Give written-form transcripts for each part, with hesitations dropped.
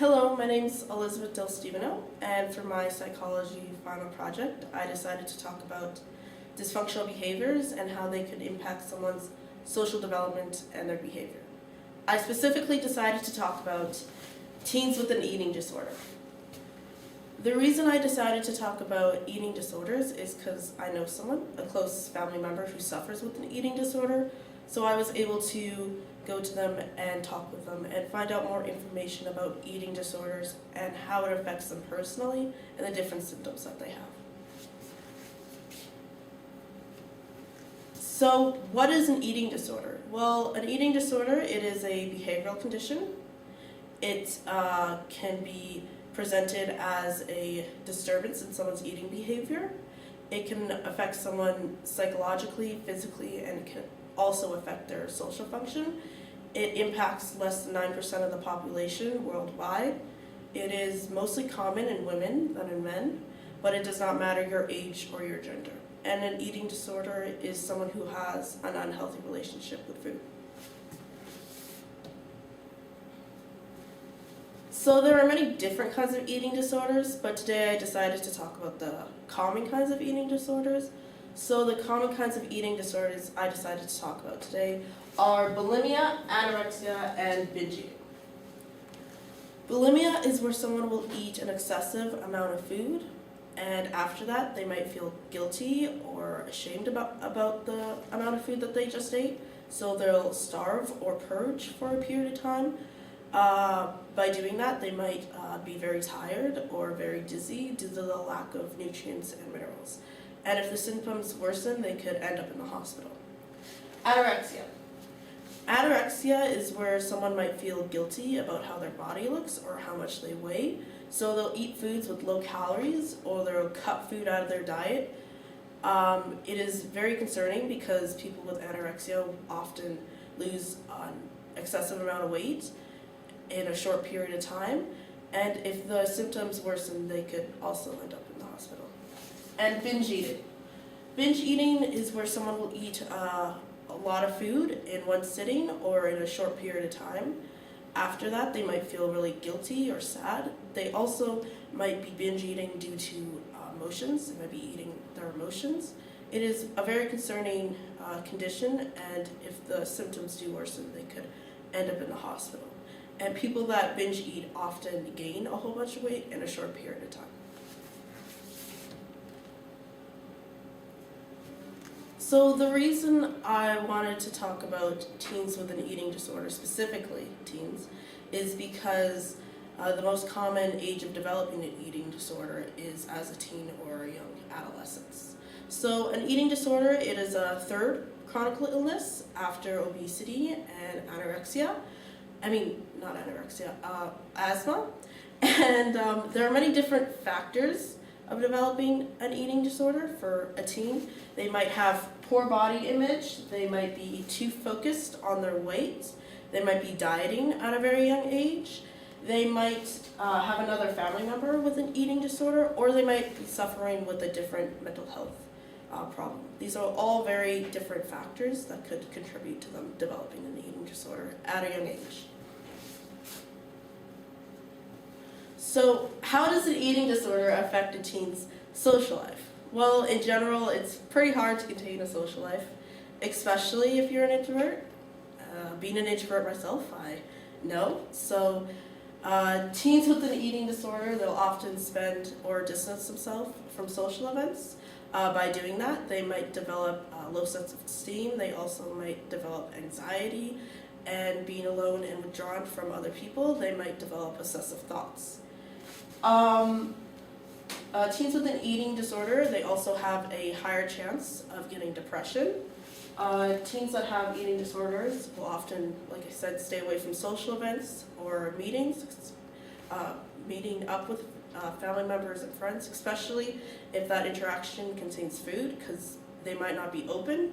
Hello, my name is Elizabeth DhilStevenot, and for my psychology final project, I decided to talk about dysfunctional behaviors and how they could impact someone's social development and their behavior. I specifically decided to talk about teens with an eating disorder. The reason I decided to talk about eating disorders is because I know someone, a close family member, who suffers with an eating disorder, so I was able to go to them and talk with them and find out more information about eating disorders and how it affects them personally and the different symptoms that they have. So what is an eating disorder? Well, an eating disorder, it is a behavioral condition. It can be presented as a disturbance in someone's eating behavior. It can affect someone psychologically, physically, and can also affect their social function. It impacts less than 9% of the population worldwide. It is mostly common in women than in men, but it does not matter your age or your gender. And an eating disorder is someone who has an unhealthy relationship with food. So there are many different kinds of eating disorders, but today I decided to talk about the common kinds of eating disorders. So the common kinds of eating disorders I decided to talk about today are bulimia, anorexia, and binge eating. Bulimia is where someone will eat an excessive amount of food, and after that they might feel guilty or ashamed about the amount of food that they just ate, so they'll starve or purge for a period of time. By doing that, they might be very tired or very dizzy due to the lack of nutrients and minerals. And if the symptoms worsen, they could end up in the hospital. Anorexia. Anorexia is where someone might feel guilty about how their body looks or how much they weigh, so they'll eat foods with low calories or they'll cut food out of their diet. It is very concerning because people with anorexia often lose an excessive amount of weight in a short period of time, and if the symptoms worsen, they could also end up in the hospital. And binge eating. Binge eating is where someone will eat a lot of food in one sitting or in a short period of time. After that, they might feel really guilty or sad. They also might be binge eating due to emotions. They might be eating their emotions. It is a very concerning condition, and if the symptoms do worsen, they could end up in the hospital. And people that binge eat often gain a whole bunch of weight in a short period of time. So the reason I wanted to talk about teens with an eating disorder, specifically teens, is because the most common age of developing an eating disorder is as a teen or a young adolescence. So an eating disorder, it is a third chronic illness after obesity and anorexia. Not anorexia, asthma. And there are many different factors of developing an eating disorder for a teen. They might have poor body image, they might be too focused on their weight, they might be dieting at a very young age, they might have another family member with an eating disorder, or they might be suffering with a different mental health problem. These are all very different factors that could contribute to them developing an eating disorder at a young age. So how does an eating disorder affect a teen's social life? Well, in general, it's pretty hard to contain a social life, especially if you're an introvert. Being an introvert myself, I know. So teens with an eating disorder, they'll often spend or distance themselves from social events. By doing that, they might develop a low sense of esteem. They also might develop anxiety, and being alone and withdrawn from other people, they might develop obsessive thoughts. Teens with an eating disorder, they also have a higher chance of getting depression. Teens that have eating disorders will often, like I said, stay away from social events or meetings, meeting up with family members and friends, especially if that interaction contains food, because they might not be open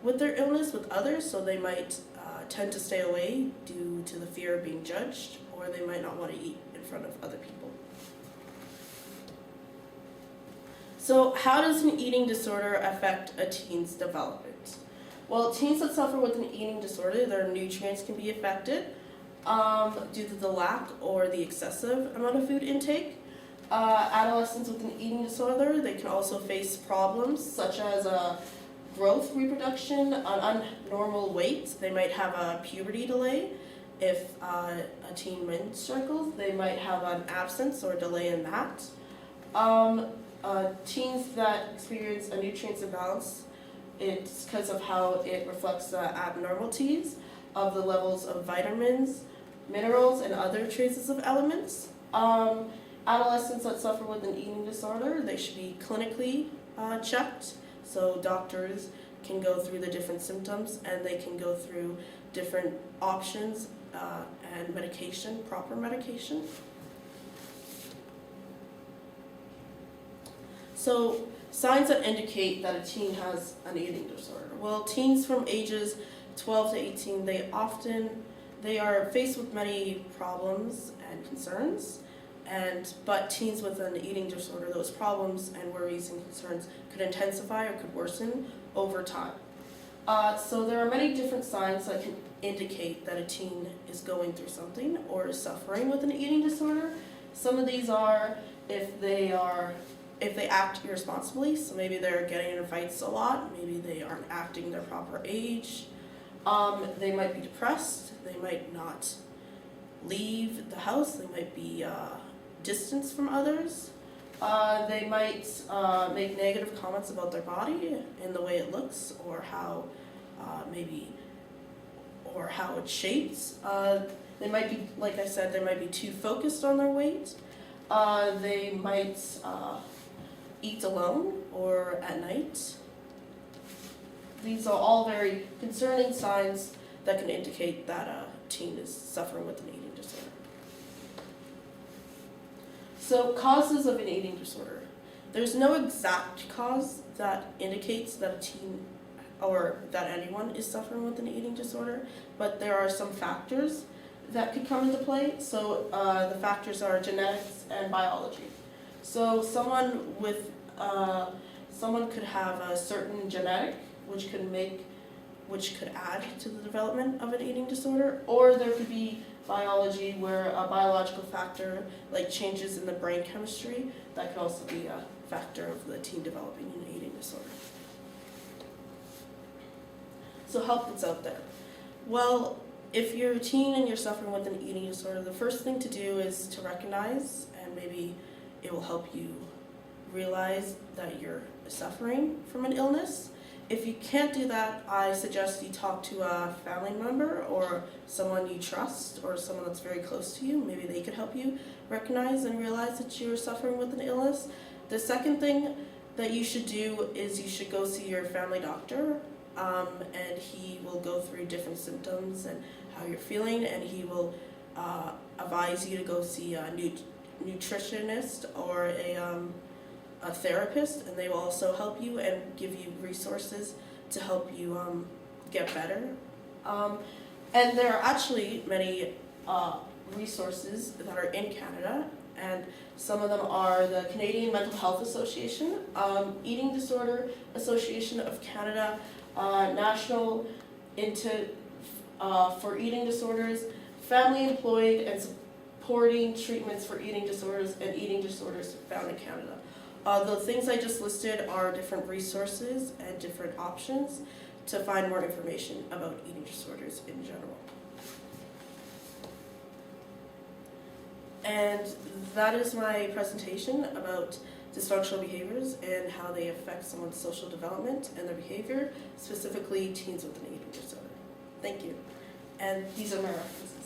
with their illness with others, so they might tend to stay away due to the fear of being judged, or they might not want to eat in front of other people. So how does an eating disorder affect a teen's development? Well, teens that suffer with an eating disorder, their nutrients can be affected. due to the lack or the excessive amount of food intake. Adolescents with an eating disorder, they can also face problems such as growth, reproduction, an abnormal weight. They might have a puberty delay. If a teen menstruates, they might have an absence or delay in that. Teens that experience a nutrients imbalance, it's because of how it reflects the abnormalities of the levels of vitamins, minerals, and other traces of elements. Adolescents that suffer with an eating disorder, they should be clinically checked, so doctors can go through the different symptoms and they can go through different options and medication, proper medication. So signs that indicate that a teen has an eating disorder. Well, teens from ages 12 to 18, they are faced with many problems and concerns, but teens with an eating disorder, those problems and worries and concerns could intensify or could worsen over time. So there are many different signs that can indicate that a teen is going through something or is suffering with an eating disorder. Some of these are if they act irresponsibly, so maybe they're getting in fights a lot, maybe they aren't acting their proper age. They might be depressed, they might not leave the house, they might be distanced from others. They might make negative comments about their body and the way it looks or how how it's shaped. They might be, like I said, they might be too focused on their weight. They might eat alone or at night. These are all very concerning signs that can indicate that a teen is suffering with an eating disorder. So, causes of an eating disorder. There's no exact cause that indicates that a teen or that anyone is suffering with an eating disorder, but there are some factors that could come into play. So the factors are genetics and biology. So someone could have a certain genetic which could add to the development of an eating disorder, or there could be biology where a biological factor like changes in the brain chemistry that could also be a factor of the teen developing an eating disorder. So help that's out there. Well, if you're a teen and you're suffering with an eating disorder, the first thing to do is to recognize, and maybe it will help you realize that you're suffering from an illness. If you can't do that, I suggest you talk to a family member or someone you trust or someone that's very close to you. Maybe they could help you recognize and realize that you're suffering with an illness. The second thing that you should do is you should go see your family doctor, and he will go through different symptoms and how you're feeling, and he will advise you to go see a nutritionist or a therapist, and they will also help you and give you resources to help you get better. And there are actually many resources that are in Canada, and some of them are the Canadian Mental Health Association, Eating Disorder Association of Canada, National for Eating Disorders, Family Employed and Supporting Treatments for Eating Disorders, and Eating Disorders found in Canada. The things I just listed are different resources and different options to find more information about eating disorders in general. And that is my presentation about dysfunctional behaviors and how they affect someone's social development and their behavior, specifically teens with an eating disorder. Thank you. And these are my references.